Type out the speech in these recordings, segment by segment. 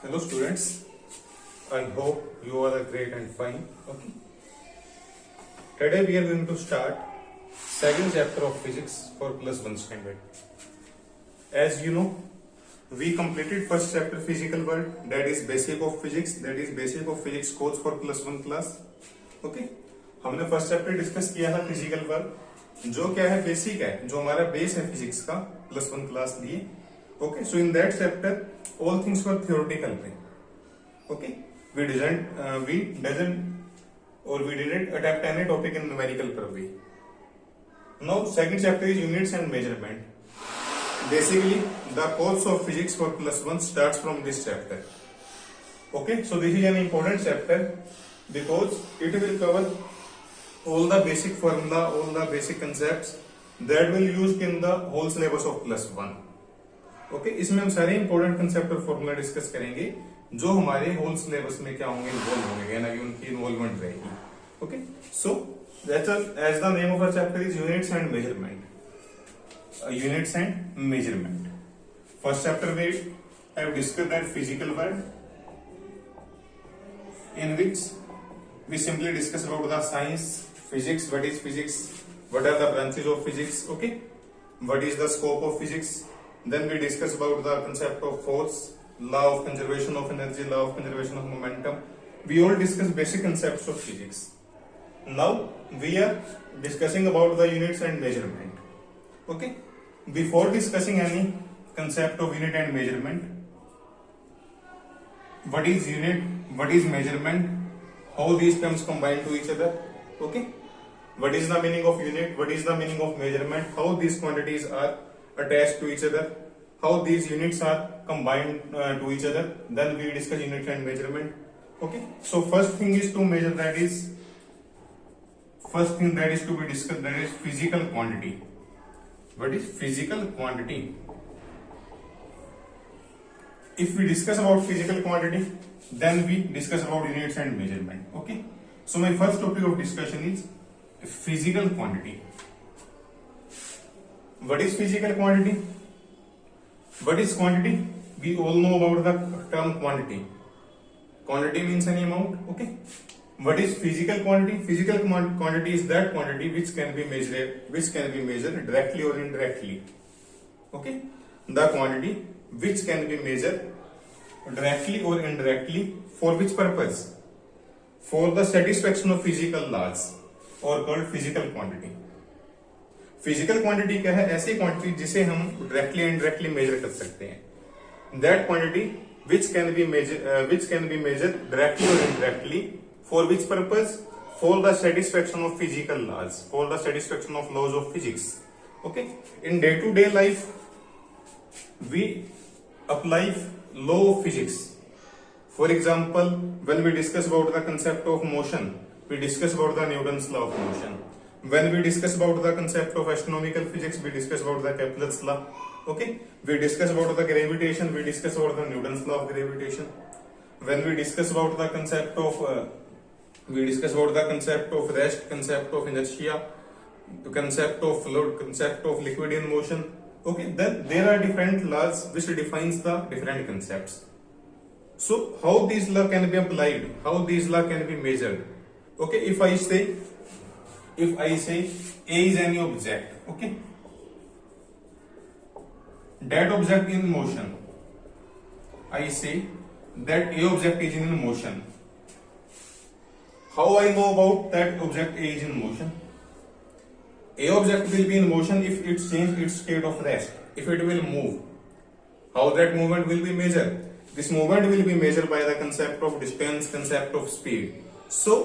Hello students, I hope you all are great and fine. Okay. Today we are going to start second chapter of physics for plus 1 standard. As you know, we completed first chapter physical world, that is basic of physics, course for plus 1 class. Okay. हमने first chapter discuss किया था physical world, जो क्या है basic है, जो हमारा base है फिजिक्स का प्लस 1 क्लास लिए. Okay, so in that chapter all things were theoretical way. Okay, we didn't attempt any topic in numerical way. Now second chapter is units and measurement. Basically the course of physics for plus 1 starts from this chapter. Okay, so this is an important chapter because it will cover all the basic formula, all the basic concepts that will used in the whole syllabus of plus 1. Okay इसमें हम सारे important concept और formula discuss करेंगे जो हमारे whole syllabus में क्या होंगे, इन्वॉल्व होंगे, यानी कि उनकी इन्वॉल्वमेंट रहेगी. Okay so that's as the name of our chapter is units and measurement. Units and measurement. First chapter we have discussed that physical world in which we simply discuss about the science physics, what is physics, what are the branches of physics, okay, what is the scope of physics. Then we discuss about the concept of force, law of conservation of energy, law of conservation of momentum. We all discuss basic concepts of physics. Now we are discussing about the units and measurement. Okay. Before discussing any concept of unit and measurement, what is unit, what is measurement, how these terms combine to each other. Okay. What is the meaning of unit? What is the meaning of measurement? How these quantities are attached to each other, how these units are combined to each other. Then we discuss unit and measurement. Okay, so first thing is to measure, that is first thing that is to be discussed, that is physical quantity. What is physical quantity? If we discuss about physical quantity, then we discuss about units and measurement. Okay, so my first topic of discussion is physical quantity. What is physical quantity? What is quantity? We all know about the term quantity. Quantity means any amount. Okay. What is physical quantity? Physical quantity is that quantity which can be measured directly or indirectly. Okay. The quantity which can be measured directly or indirectly, for which purpose? For the satisfaction of physical laws, or called physical quantity. Physical quantity क्या है? ऐसी quantity जिसे हम directly and indirectly measure कर सकते हैं. That quantity which can be measure directly और indirectly, for which purpose? For the satisfaction of physical laws, for the satisfaction of laws of physics. Okay, in day to day life we apply law of physics. For example, when we discuss about the concept of motion, we discuss about the Newton's law of motion. When we discuss about the concept of astronomical physics, we discuss about the Kepler's law. Okay, we discuss about the gravitation, we discuss about the Newton's law of gravitation. When we discuss about the concept of rest, concept of inertia, the concept of fluid, concept of liquid in motion. Okay, then there are different laws which defines the different concepts. So how these law can be applied, how these law can be measured? Okay, if I say A is any object, okay, that object in motion, I say that A object is in motion. How I know about that object A is in motion? A object will be in motion if it changes its state of rest, if it will move. How that movement will be measured? This movement will be measured by the concept of distance, concept of speed. So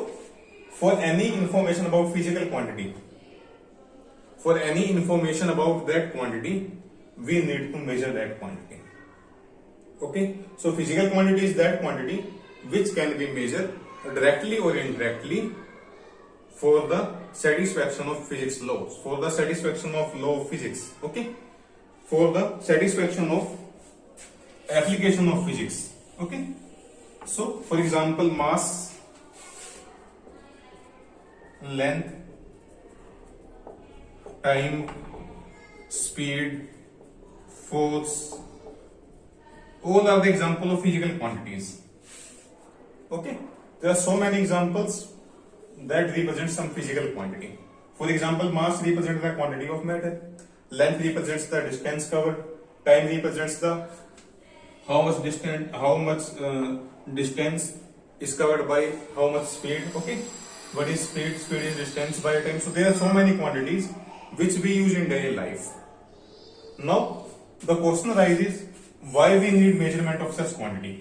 for any information about physical quantity, for any information about that quantity, we need to measure that quantity. Okay, so physical quantity is that quantity which can be measured directly or indirectly for the satisfaction of physics laws, for the satisfaction of law of physics. Okay, for the satisfaction of application of physics. Okay, so for example, mass, length, time, speed, force, All are the example of physical quantities. Okay, there are so many examples that represent some physical quantity. For example, mass represents the quantity of matter, length represents the distance covered, time represents the how much distance is covered by how much speed. Okay, what is speed? Speed is distance by time. So there are so many quantities which we use in daily life. Now the question arises, why we need measurement of such quantity?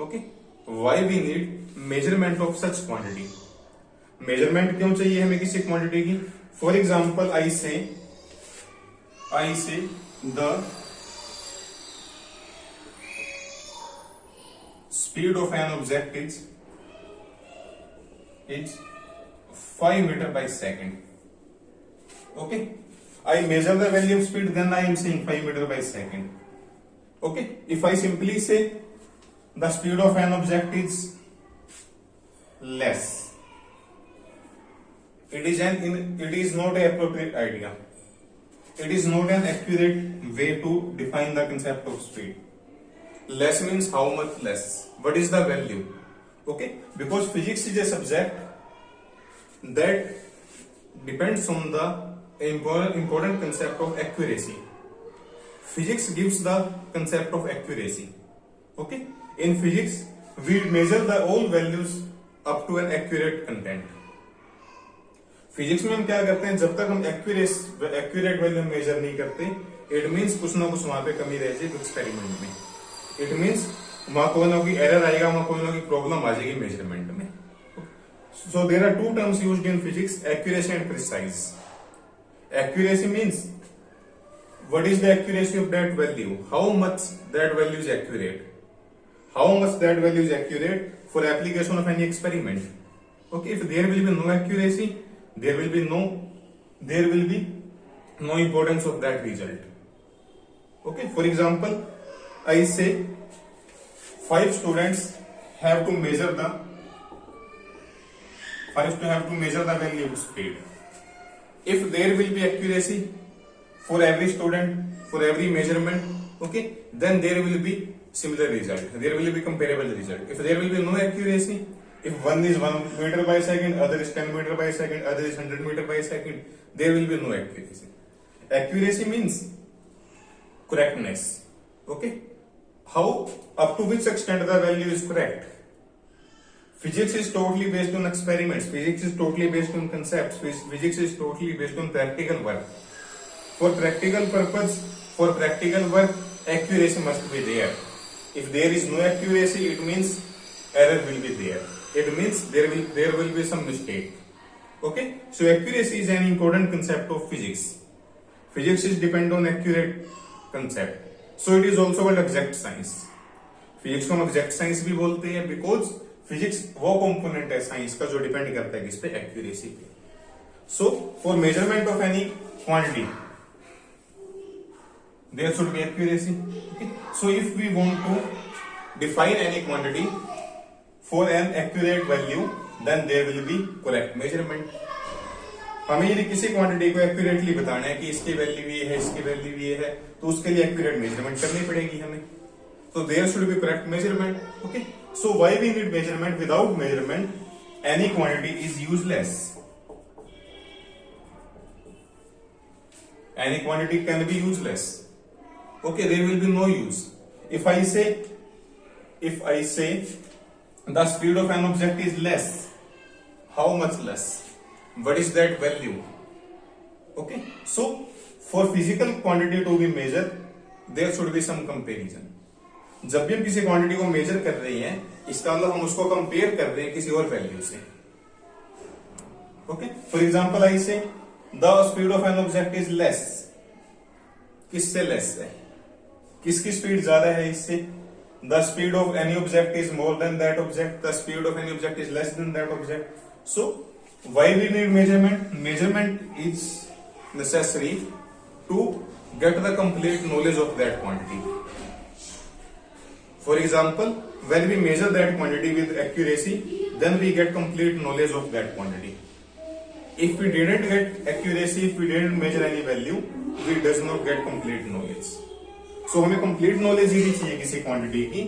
Okay, why we need measurement of such quantity? Measurement क्यों चाहिए हमें किसी quantity की? For example I say the speed of an object is 5 metre by second. Okay, I measure the value of speed, then I am saying 5 metre by second. Okay, if I simply say the speed of an object is less, it is not an appropriate idea. It is not an accurate way to define the concept of speed. Less means how much less? What is the value? Okay, because physics is a subject that depends on the important concept of accuracy. Physics gives the concept of accuracy. Okay, in physics we measure the all values up to an accurate content. Physics में हम क्या करते हैं, जब तक हम accurate value major नहीं करते, इट मींस कुछ ना कुछ वहां पे कमी रह जाएगी एक्सपेरिमेंट में. इट मींस वहां कोई ना कोई एरर आएगा, वहां कोई ना कोई प्रॉब्लम आ जाएगी मेजरमेंट में. So there are two terms used in physics, accuracy and precise. Accuracy means what is the accuracy of that value, how much that value is accurate, how much that value is accurate for application of any experiment. Okay, if there will be no accuracy, there will be no importance of that result. Okay, for example, I say 5 students have to measure the value of speed. If there will be accuracy for every student, for every measurement, okay, then there will be similar result, there will be comparable result. If there will be no accuracy, if one is 1 meter by second, other is 10 meter by second, other is 100 meter by second, there will be no accuracy. Accuracy means correctness. Okay, how, up to which extent the value is correct? Physics is totally based on experiments, physics is totally based on concepts, physics is totally based on practical work. For practical purpose, for practical work, accuracy must be there. If there is no accuracy, it means error will be there. It means there will be some mistake. Okay, so accuracy is an important concept of physics. Physics is depend on accurate concept, so it is also called exact science. Physics को हम exact science भी बोलते हैं because physics वो component है science का जो depend करता है किस पे, accuracy पे. So for measurement of any quantity, there should be accuracy. Okay, so if we want to define any quantity for an accurate value, then there will be correct measurement. हमें यदि किसी quantity को accurately बताना है कि इसकी value ये है, इसकी वैल्यू ये है, तो उसके लिए एक्यूरेट मेजरमेंट करनी पड़ेगी हमें. तो there should be correct measurement. Okay, so why we need measurement? Without measurement any quantity is useless. Any quantity can be useless. Okay, there will be no use. If I say the speed of an object is less, how much less? What is that value? Okay, so for physical quantity to be measured, there should be some comparison. जब भी हम किसी quantity को major कर रहे हैं, इसका मतलब हम उसको कंपेयर कर रहे हैं किसी और वैल्यू से. Okay, for example I say the speed of an object is less. किससे लेस है? किसकी स्पीड ज्यादा है इससे? The speed of any object is more than that object. The speed of any object is less than that object. So, why we need measurement? Measurement is necessary to get the complete knowledge of that quantity. For example, when we measure that quantity with accuracy, then we get complete knowledge of that quantity. If we didn't get accuracy, if we didn't measure any value, we does not get complete knowledge. सो हमें complete knowledge यदि चाहिए किसी quantity की,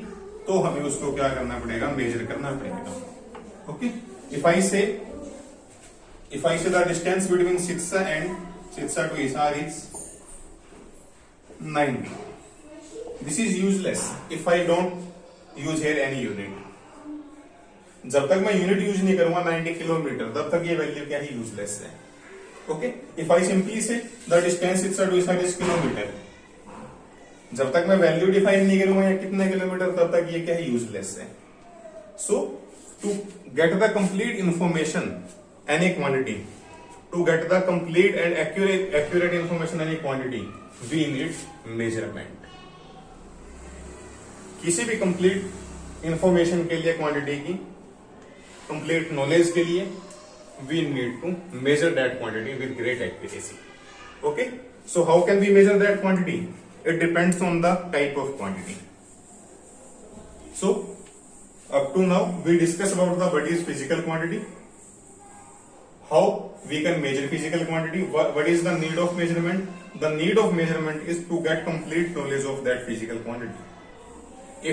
तो हमें उसको क्या करना पड़ेगा, मेजर करना पड़ेगा। Okay, if I say the distance between Sitsa and Sitsa to Hisar is 90. This is useless if I don't use here any unit. जब तक मैं यूनिट यूज नहीं करूंगा 90 किलोमीटर, तब तक ये वैल्यू क्या है, यूजलेस है। Okay, if I simply say the distance Sitsa to Hisar is kilometre, जब तक मैं वैल्यू डिफाइन नहीं करूंगा या कितने किलोमीटर, तब तक ये क्या है, यूजलेस है। So to get the complete information any quantity, to get the complete and accurate information any quantity, we need measurement. किसी भी कंप्लीट इंफॉर्मेशन के लिए, क्वांटिटी की कंप्लीट नॉलेज के लिए, we need to measure that quantity with great accuracy. Okay, so how can we measure that quantity? It depends on the type of quantity. So, up to now, we discussed about the what is physical quantity, how we can measure physical quantity, what is the need of measurement. The need of measurement is to get complete knowledge of that physical quantity.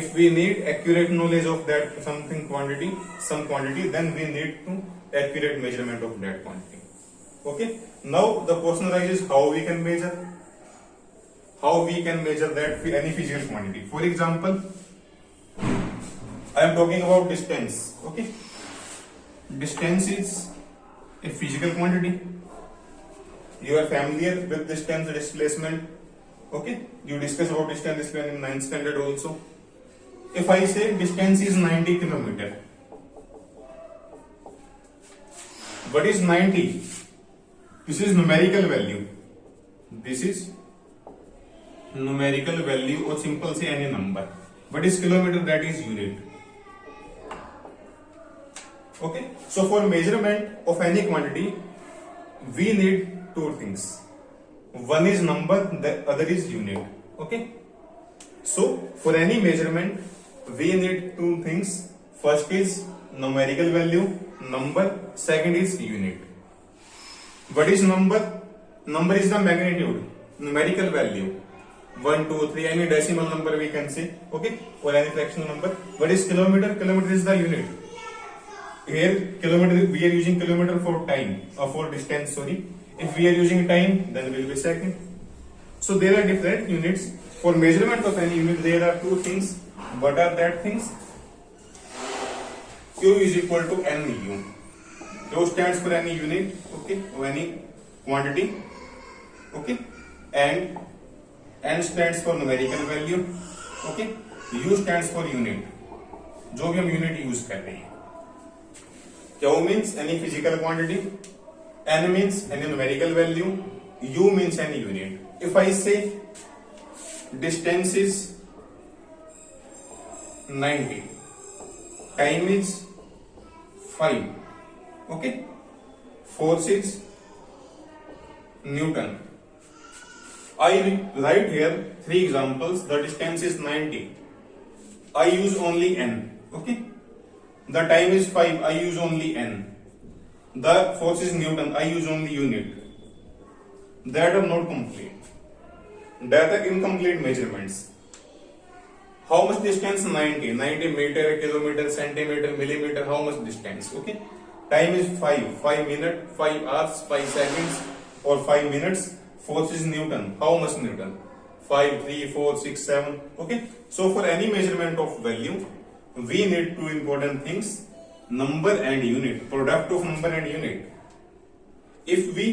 If we need accurate knowledge of that some quantity, then we need to accurate measurement of that quantity. Okay. Now the question arises, how we can measure. How we can measure that any physical quantity. For example, I am talking about distance. Okay, distance is a physical quantity. You are familiar with distance displacement. Okay, you discuss about distance displacement in 9th standard also. If I say distance is 90 kilometer, what is 90? This is numerical value. This is numerical value, or simple say any number. What is kilometer? That is unit. Okay, so for measurement of any quantity, we need two things. One is number, the other is unit. Okay, so for any measurement, we need two things. First is numerical value, number. Second is unit. What is number? Number is the magnitude. Numerical value, 1, 2, 3, any decimal number we can say, okay, or any fractional number. What is kilometer? Kilometer is the unit. Here kilometer, we are using kilometer for time, or for distance, sorry. If we are using time, then will be second. So there are different units. For measurement of any unit, there are two things. What are that things? Q is equal to NU. Q stands for any unit, okay, or any quantity, okay, and N stands for numerical value, okay, U stands for unit, जो भी हम unit use कर रहे हैं। Q means any physical quantity, N means any numerical value, U means any unit. If I say distance is 90, time is 5, okay, force is Newton. I write here three examples. The distance is 90. I use only N. Okay. The time is 5. I use only N. The force is Newton. I use only unit. That are not complete. That are incomplete measurements. How much distance? 90. 90 meter, kilometer, centimeter, millimeter. How much distance? Okay. Time is 5. 5 minutes, 5 hours, 5 seconds, or 5 minutes. Force is Newton. How much Newton? 5, 3, 4, 6, 7. Okay. So for any measurement of value, we need two important things: number and unit. Product of number and unit. If we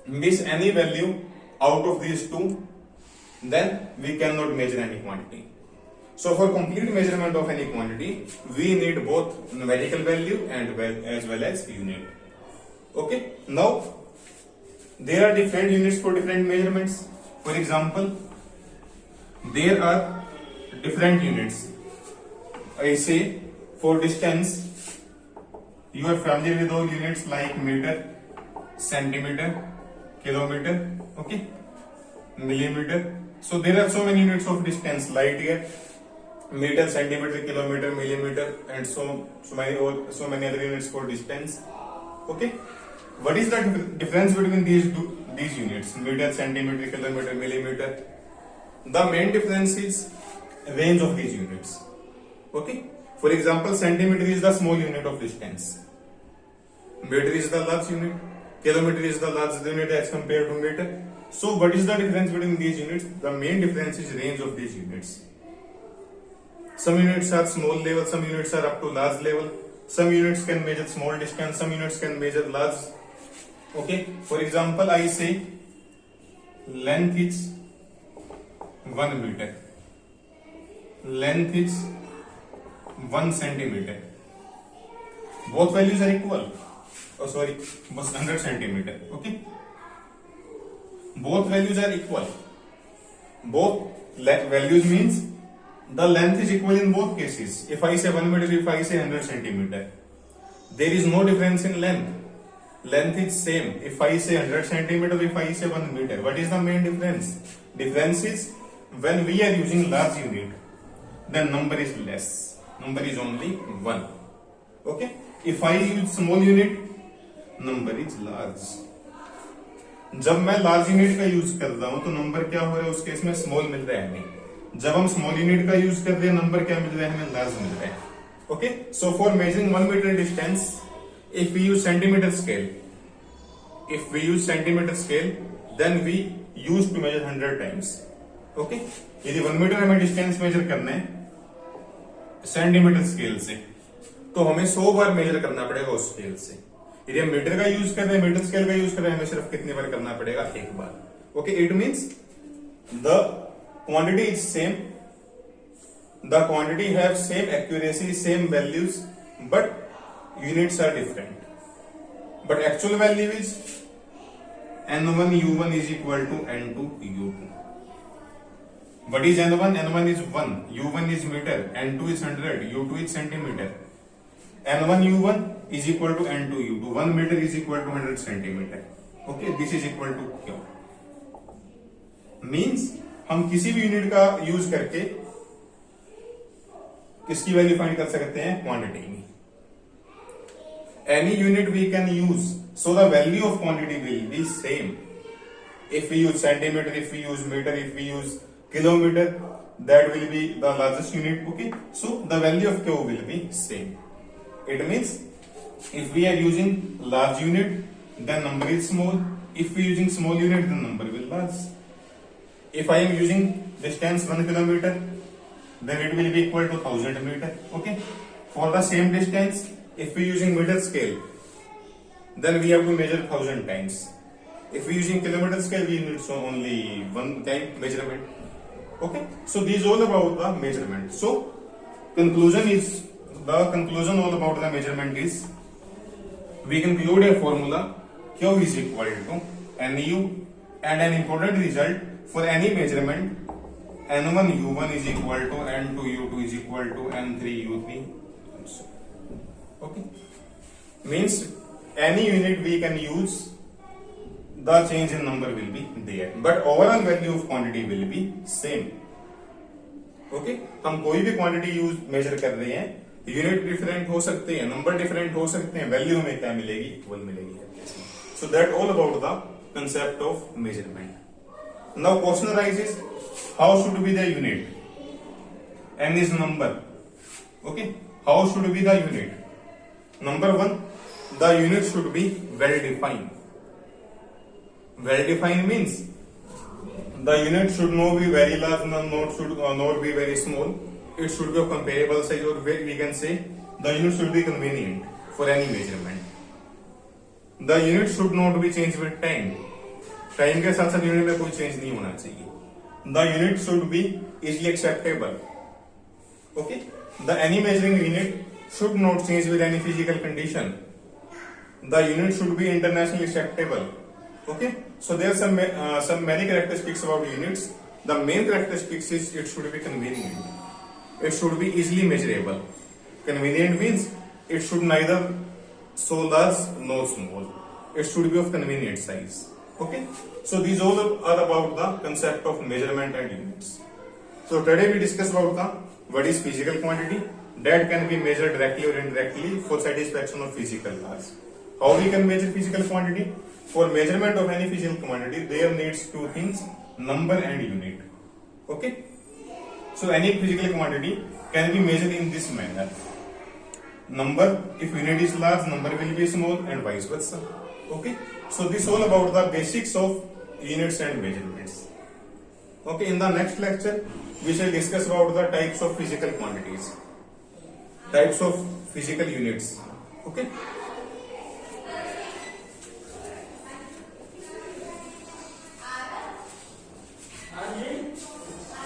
miss any value out of these two, then we cannot measure any quantity. So for complete measurement of any quantity, we need both numerical value and as well as unit. Okay. Now, there are different units for different measurements. For example, there are different units. I say for distance, you are familiar with all units like meter, centimeter, kilometer, okay, millimeter. So there are so many units of distance: light year, meter, centimeter, kilometer, millimeter, and so many other units for distance. Okay. What is the difference between these units? Meter, centimeter, kilometer, millimeter. The main difference is range of these units. Okay. For example, centimeter is the small unit of distance. Meter is the large unit. Kilometer is the large unit as compared to meter. So what is the difference between these units? The main difference is range of these units. Some units are small level, some units are up to large level. Some units can measure small distance, some units can measure large. Okay. For example, I say length is 1 meter. Length is 1 centimeter. Both values are equal. Oh, sorry, was 100 centimeter. Okay. Both values are equal. Both values means the length is equal in both cases. If I say 1 meter, if I say 100 centimeter, there is no difference in length. Length is same. If I say 100 centimeter, if I say 1 meter, what is the main difference? Difference is when we are using large unit, then number is less. Number is only 1. Okay. If I use small unit, number is large. जब मैं large unit का use कर रहा हूं तो number क्या हो रहा है उस केस में स्मॉल मिल रहा है हमें. जब हम स्मॉल यूनिट का यूज कर रहे हैं नंबर क्या मिल रहा है हमें लार्ज मिल रहा है. Okay. So for measuring 1 metre distance, if we use centimeter scale, then we use to measure 100 times. Okay. यदि 1 मीटर हमें डिस्टेंस मेजर करना है सेंटीमीटर स्केल से तो हमें 100 बार मेजर करना पड़ेगा उस स्केल से. यदि हम मीटर का यूज कर रहे हैं, मीटर स्केल का यूज कर रहे हैं, हमें सिर्फ कितनी बार करना पड़ेगा? एक बार. Okay. It means the quantity is same, the quantity have same accuracy, same values, but units are different. But actual value is n1 u1 is equal to n2 u2. What is n1? N1 is 1, u1 is meter, n2 is 100, u2 is centimeter. n1 u1 is equal to n2 u2. 1 meter is equal to 100 centimeter. Okay, this is equal to q. Means हम किसी भी unit का use करके किसकी value find कर सकते हैं? Quantity की. Any unit we can use, so the value of quantity will be same. If we use centimeter, if we use meter, if we use kilometer, that will be the largest unit. Okay, so the value of Q will be same. It means if we are using large unit, then number is small. If we are using small unit, then number will large. If I am using distance 1 kilometer, then it will be equal to 1000 meter. Okay, for the same distance, if we using meter scale, then we have to measure 1000 times. If we using kilometer scale, we need so only one time measurement. Okay, so these all about the measurement. So conclusion all about the measurement is we conclude a formula Q is equal to NU, and an important result for any measurement N1 U1 is equal to N2 U2 is equal to N3 U3. Okay, means any unit we can use, the change in number will be there, but overall value of quantity will be same. Okay, हम कोई भी quantity use major कर रहे हैं, unit different हो सकते हैं, number different हो सकते हैं, वैल्यू हमें क्या मिलेगी? इक्वल मिलेगी. So that all about the concept of measurement. Now question arises, how should be the unit? n is number. Okay, how should be the unit? Number 1, the unit should be well defined. Well defined means the unit should not be very large, not be very small. It should be of comparable size, or we can say the unit should be convenient for any measurement. The unit should not be changed with time. Time के साथ साथ unit में कोई change नहीं होना चाहिए. The unit should be easily acceptable. Okay, the any measuring unit should not change with any physical condition. The unit should be internationally acceptable. Okay, so there are some many characteristics about units. The main characteristics is it should be convenient. It should be easily measurable. Convenient means it should neither so large nor small. It should be of convenient size. Okay, so these all are about the concept of measurement and units. So today we discuss about the what is physical quantity that can be measured directly or indirectly for satisfaction of physical laws. How we can measure physical quantity? For measurement of any physical quantity, there needs two things: number and unit. Okay. So any physical quantity can be measured in this manner. Number, if unit is large, number will be small, and vice versa. Okay. So this all about the basics of units and measurements. Okay. In the next lecture, we shall discuss about the types of physical quantities, types of physical units. Okay.